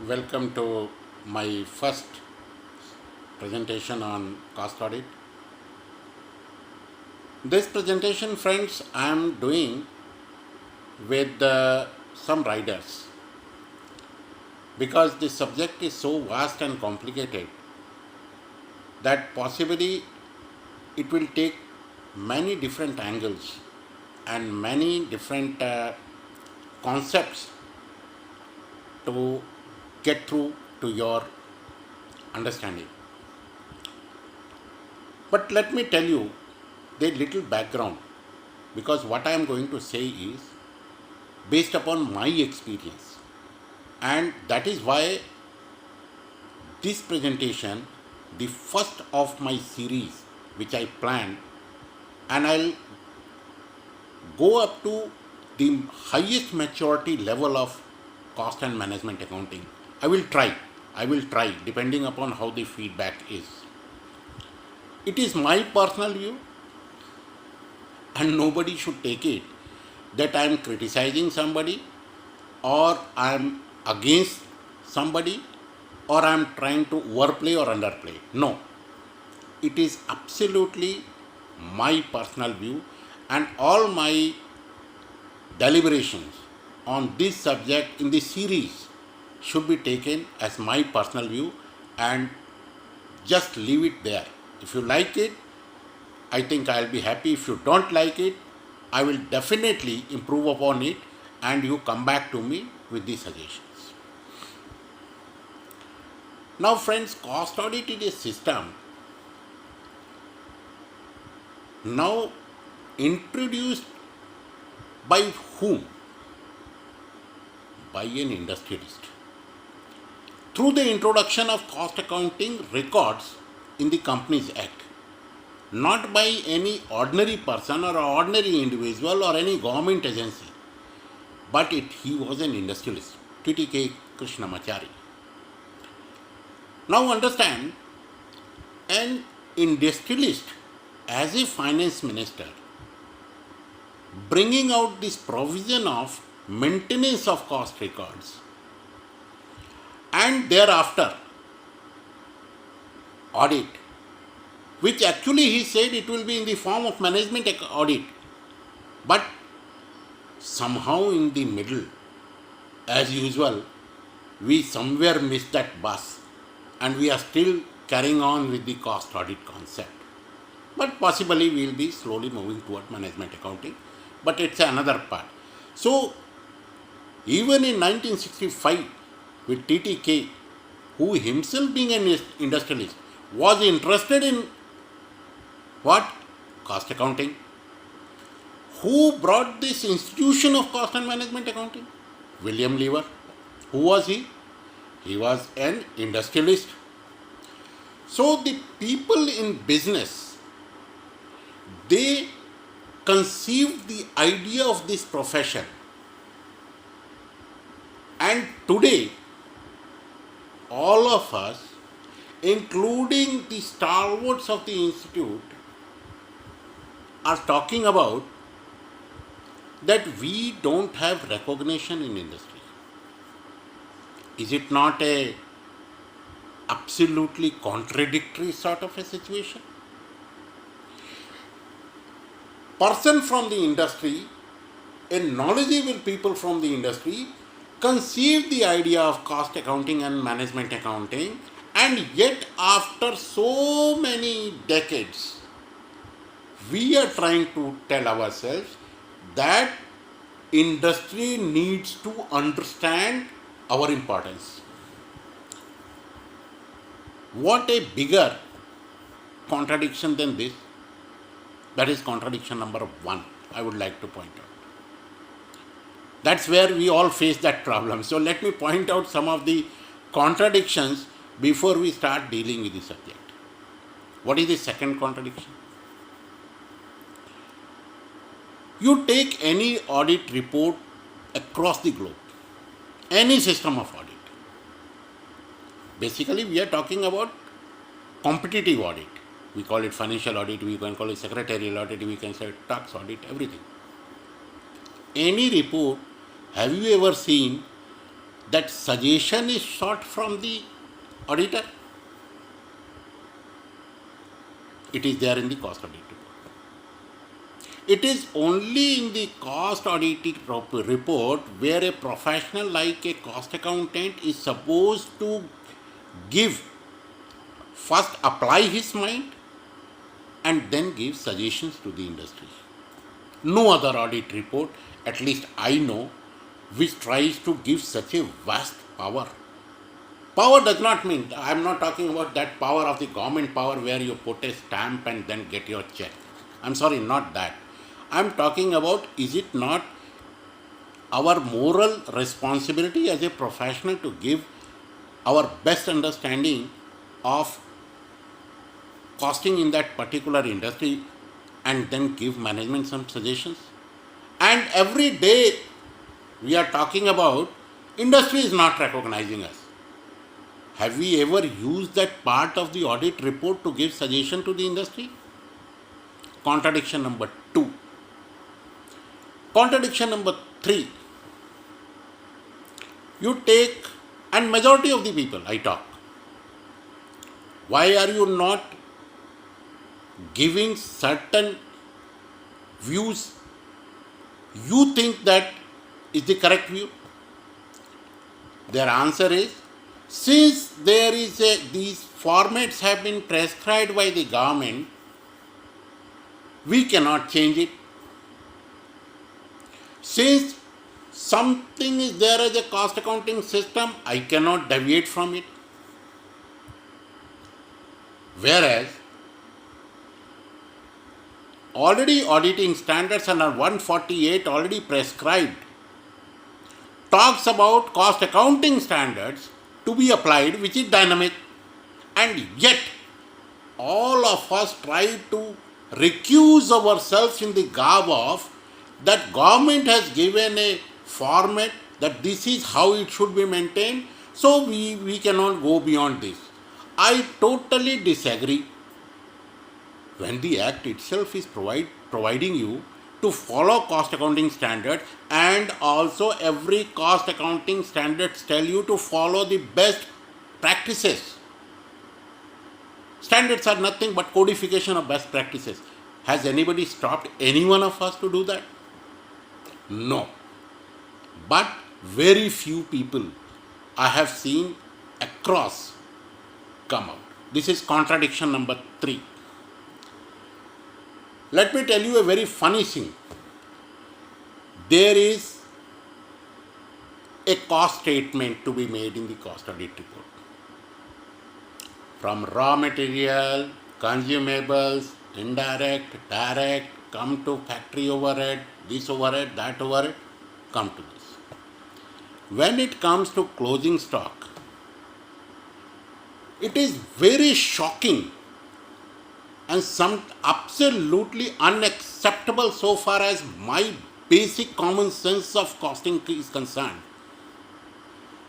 Welcome to my first presentation on cost audit. This presentation, friends, I am doing with some riders because this subject is so vast and complicated that possibly it will take many different angles and many different concepts to get through to your understanding. But let me tell you the little background because what I am going to say is based upon my experience, and that is why this presentation, the first of my series which I planned, and I'll go up to the highest maturity level of cost and management accounting. I will try depending upon how the feedback is. It is my personal view, and nobody should take it that I am criticizing somebody or I am against somebody or I am trying to overplay or underplay. No, it is absolutely my personal view, and all my deliberations on this subject in this series should be taken as my personal view and just leave it there. If you like it, I think I'll be happy. If you don't like it, I will definitely improve upon it and you come back to me with the suggestions. Now, friends, cost audit is a system now introduced by whom? By an industrialist. Through the introduction of cost accounting records in the Companies Act, not by any ordinary person or ordinary individual or any government agency, but he was an industrialist, TTK Krishnamachari. Now understand, an industrialist as a finance minister bringing out this provision of maintenance of cost records and thereafter audit, which actually he said it will be in the form of management audit, but somehow in the middle, as usual, we somewhere missed that bus and we are still carrying on with the cost audit concept. But possibly we will be slowly moving toward management accounting, but it's another part. So, even in 1965, with TTK, who himself being an industrialist, was interested in what? Cost accounting. Who brought this institution of cost and management accounting? William Lever. Who was he? He was an industrialist. So the people in business, they conceived the idea of this profession. And today, all of us, including the stalwarts of the institute, are talking about that we don't have recognition in industry. Is it not a absolutely contradictory sort of a situation? Person from the industry, a knowledgeable people from the industry, conceived the idea of cost accounting and management accounting, and yet after so many decades, we are trying to tell ourselves that industry needs to understand our importance. What a bigger contradiction than this? That is contradiction number one, I would like to point out. That's where we all face that problem. So let me point out some of the contradictions before we start dealing with the subject. What is the second contradiction? You take any audit report across the globe, any system of audit. Basically, we are talking about competitive audit. We call it financial audit, we can call it secretarial audit, we can say tax audit, everything. Any report, have you ever seen that suggestion is sought from the auditor. It is there in the cost audit report. It is only in the cost audit report where a professional like a cost accountant is supposed to first apply his mind and then give suggestions to the industry. No other audit report, at least I know, which tries to give such a vast power. Power does not mean, I am not talking about that power of the government power where you put a stamp and then get your check. I am sorry, not that. I am talking about, is it not our moral responsibility as a professional to give our best understanding of costing in that particular industry and then give management some suggestions? And every day we are talking about, industry is not recognizing us. Have we ever used that part of the audit report to give suggestion to the industry? Contradiction number 2. Contradiction number 3. You take, and majority of the people I talk, why are you not giving certain views you think that is the correct view? Their answer is, since these formats have been prescribed by the government, we cannot change it. Since something is there as a cost accounting system, I cannot deviate from it. Whereas already auditing standards under 148 already prescribed talks about cost accounting standards to be applied, which is dynamic, and yet all of us try to recuse ourselves in the garb of that government has given a format that this is how it should be maintained, so we cannot go beyond this. I totally disagree. When the Act itself is providing you to follow cost accounting standards, and also every cost accounting standards tell you to follow the best practices. Standards are nothing but codification of best practices. Has anybody stopped any one of us to do that? No. But very few people I have seen across come out. This is contradiction number 3. Let me tell you a very funny thing. There is a cost statement to be made in the cost audit report. From raw material, consumables, indirect, direct, come to factory overhead, this overhead, that overhead, come to this. When it comes to closing stock, it is very shocking and some absolutely unacceptable so far as my basic common sense of costing is concerned,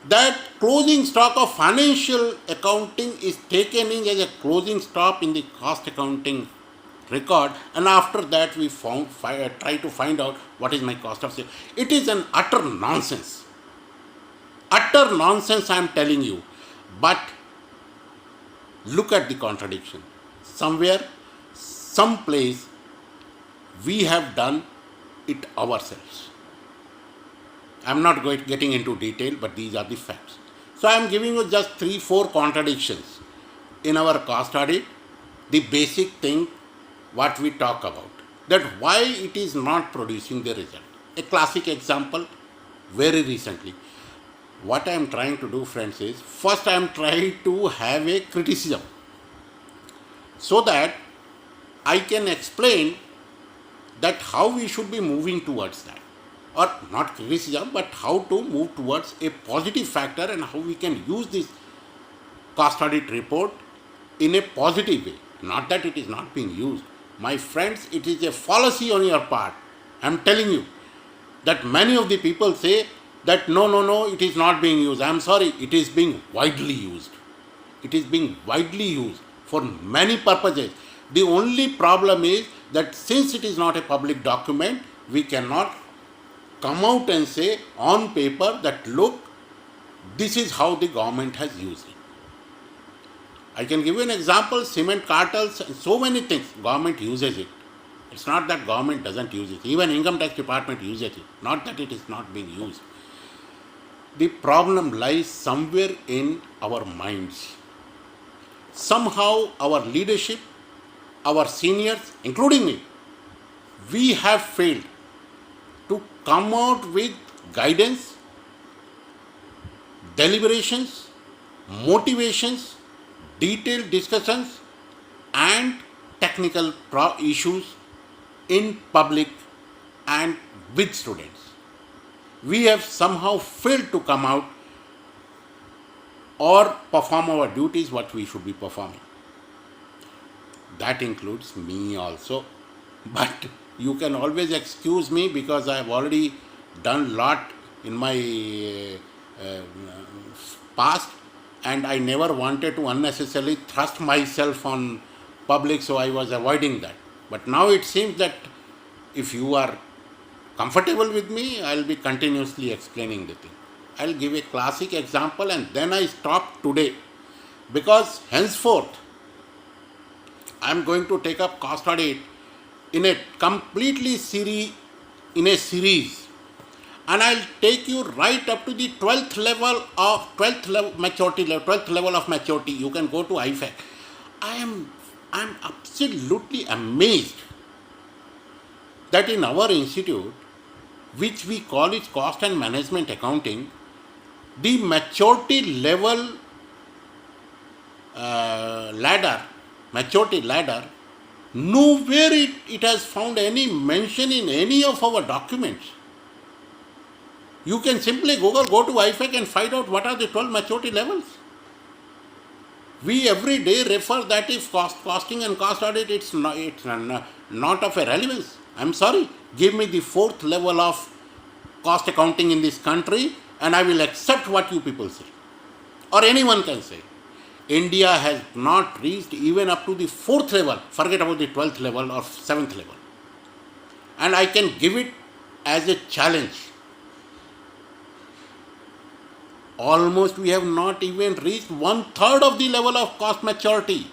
that closing stock of financial accounting is taken in as a closing stock in the cost accounting record, and after that we try to find out what is my cost of sale. It is an utter nonsense. Utter nonsense, I am telling you. But look at the contradiction. Somewhere, someplace, we have done it ourselves. I am not getting into detail, but these are the facts. So I am giving you just 3-4 contradictions in our cost audit, the basic thing what we talk about, that why it is not producing the result. A classic example, very recently. What I am trying to do, friends, is first I am trying to have a criticism so that I can explain that how we should be moving towards that, or not criticism, but how to move towards a positive factor and how we can use this cost audit report in a positive way. Not that it is not being used. My friends, it is a fallacy on your part. I am telling you that many of the people say that no, it is not being used. I am sorry, it is being widely used. It is being widely used for many purposes. The only problem is that since it is not a public document, we cannot come out and say on paper that look, This is how the government has used it. I can give you an example, cement cartels and so many things, government uses it. It's not that government doesn't use it. Even income tax department uses it. Not that it is not being used. The problem lies somewhere in our minds. Somehow our leadership, our seniors, including me, we have failed to come out with guidance, deliberations, motivations, detailed discussions, and technical issues in public and with students. We have somehow failed to come out or perform our duties what we should be performing. That includes me also. But you can always excuse me because I have already done lot in my past, and I never wanted to unnecessarily thrust myself on public, so I was avoiding that. But now it seems that if you are comfortable with me, I will be continuously explaining the thing. I will give a classic example and then I stop today, because henceforth I am going to take up cost audit in a completely series, and I'll take you right up to the 12th level of maturity. You can go to IFAC. I'm absolutely amazed that in our institute, which we call it cost and management accounting, the maturity level maturity ladder, nowhere it has found any mention in any of our documents. You can simply go to IFAC and find out what are the 12 maturity levels. We every day refer that if costing and cost audit, it's not of a relevance. I'm sorry, give me the 4th level of cost accounting in this country and I will accept what you people say, or anyone can say. India has not reached even up to the 4th level, forget about the 12th level or 7th level. And I can give it as a challenge. Almost we have not even reached 1/3 of the level of cost maturity,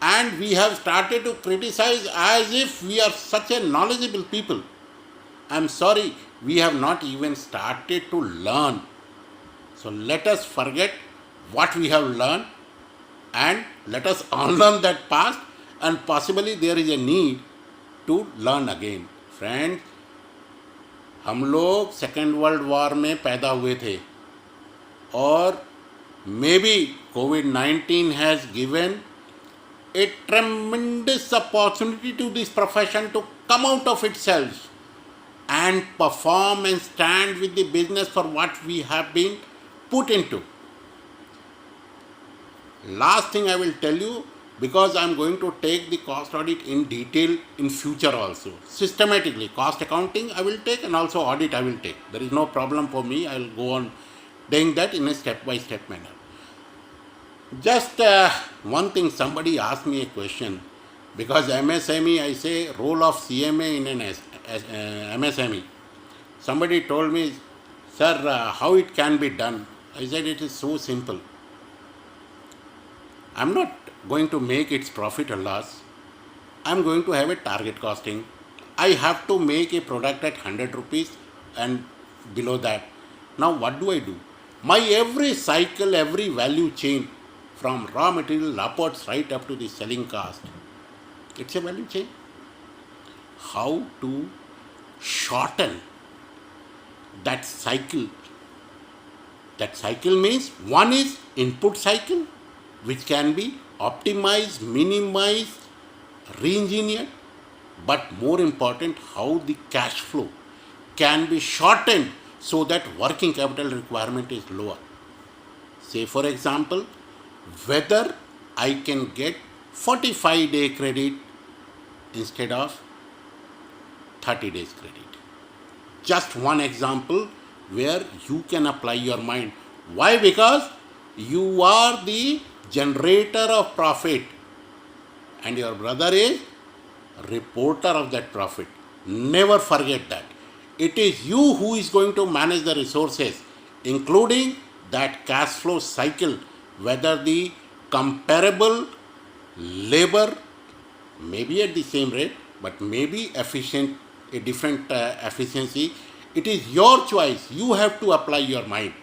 and we have started to criticize as if we are such a knowledgeable people. I'm sorry, we have not even started to learn. So let us forget what we have learned and let us unlearn that past, and possibly there is a need to learn again. Friends, हम लोग second world war में पैदा हुए थे, और maybe COVID-19 has given a tremendous opportunity to this profession to come out of itself and perform and stand with the business for what we have been put into. Last thing I will tell you, because I am going to take the cost audit in detail in future also, systematically. Cost accounting I will take and also audit I will take. There is no problem for me. I will go on doing that in a step-by-step manner. Just one thing, somebody asked me a question, because MSME, I say role of CMA in an MSME. Somebody told me, sir, how it can be done? I said it is so simple. I am not going to make its profit or loss. I am going to have a target costing. I have to make a product at 100 rupees and below that. Now what do? My every cycle, every value chain, from raw material upwards right up to the selling cost, it's a value chain. How to shorten that cycle? That cycle means one is input cycle, which can be optimized, minimized, re-engineered, but more important, how the cash flow can be shortened so that working capital requirement is lower. Say for example, whether I can get 45-day credit instead of 30 days credit. Just one example where you can apply your mind. Why? Because you are the generator of profit and your brother is reporter of that profit. Never forget that. It is you who is going to manage the resources, including that cash flow cycle, whether the comparable labor may be at the same rate but may be efficient, a different efficiency. It is your choice. You have to apply your mind,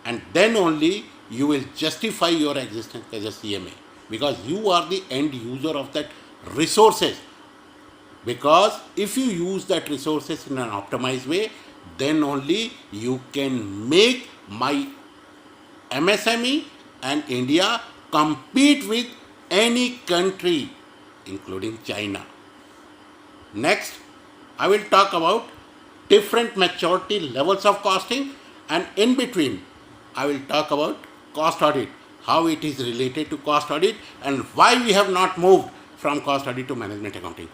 and then only you will justify your existence as a CMA, because you are the end user of that resources. Because if you use that resources in an optimized way, then only you can make my MSME and India compete with any country, including China. Next, I will talk about different maturity levels of costing, and in between, I will talk about cost audit, how it is related to cost audit, and why we have not moved from cost audit to management accounting.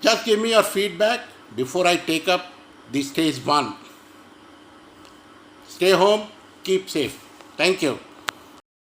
Just give me your feedback before I take up the stage 1. Stay home, keep safe. Thank you.